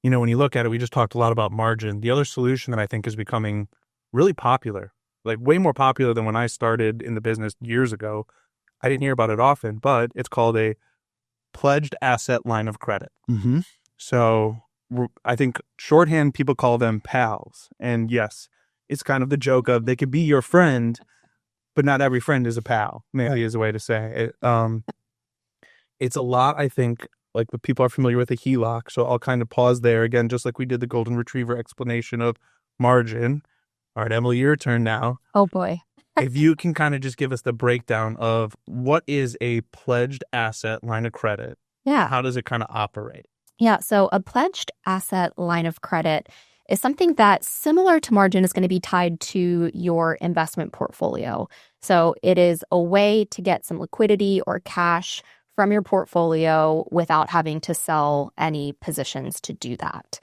when you look at it, we just talked a lot about margin. The other solution that I think is becoming really popular, like way more popular than when I started in the business years ago. I didn't hear about it often, but it's called a pledged asset line of credit. Mm-hmm. So I think shorthand, people call them pals. And yes, it's kind of the joke of they could be your friend, but not every friend is a pal, maybe is a way to say it. It's a lot, I think, like the people are familiar with a HELOC. So I'll kind of pause there again, just like we did the golden retriever explanation of margin. All right, Emily, your turn now. Oh, boy. If you can kind of just give us the breakdown of what is a pledged asset line of credit? Yeah. How does it kind of operate? Yeah. So a pledged asset line of credit is something that, similar to margin, is going to be tied to your investment portfolio. So it is a way to get some liquidity or cash from your portfolio without having to sell any positions to do that.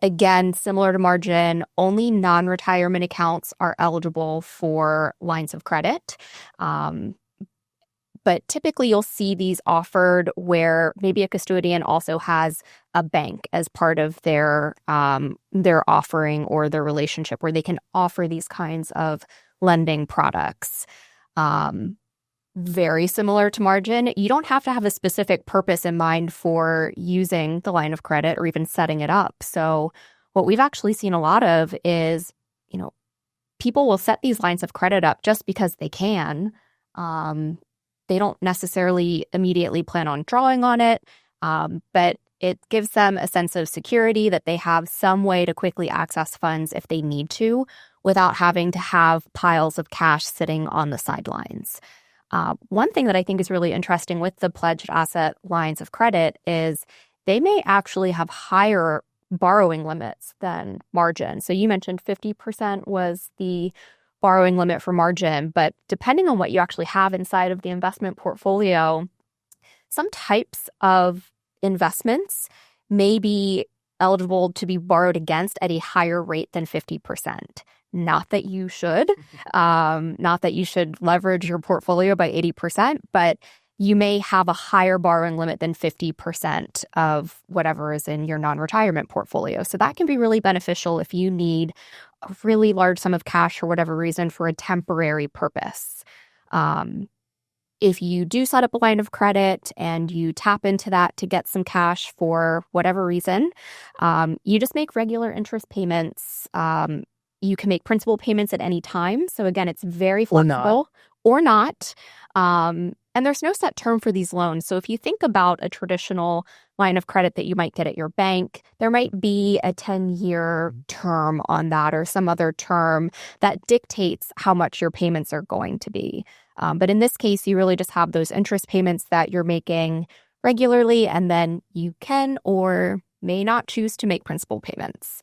Again, similar to margin, only non-retirement accounts are eligible for lines of credit. But typically you'll see these offered where maybe a custodian also has a bank as part of their offering or their relationship, where they can offer these kinds of lending products. Very similar to margin. You don't have to have a specific purpose in mind for using the line of credit or even setting it up. So what we've actually seen a lot of is, people will set these lines of credit up just because they can. They don't necessarily immediately plan on drawing on it, but it gives them a sense of security that they have some way to quickly access funds if they need to, without having to have piles of cash sitting on the sidelines. One thing that I think is really interesting with the pledged asset lines of credit is they may actually have higher borrowing limits than margin. So you mentioned 50% was the borrowing limit for margin, but depending on what you actually have inside of the investment portfolio, some types of investments may be eligible to be borrowed against at a higher rate than 50%. Not that you should, leverage your portfolio by 80%, but you may have a higher borrowing limit than 50% of whatever is in your non-retirement portfolio. So that can be really beneficial if you need a really large sum of cash for whatever reason for a temporary purpose. If you do set up a line of credit and you tap into that to get some cash for whatever reason, you just make regular interest payments. You can make principal payments at any time. So again, it's very flexible. Or not. And there's no set term for these loans. So if you think about a traditional line of credit that you might get at your bank, there might be a 10-year term on that or some other term that dictates how much your payments are going to be. But in this case, you really just have those interest payments that you're making regularly, and then you can or may not choose to make principal payments.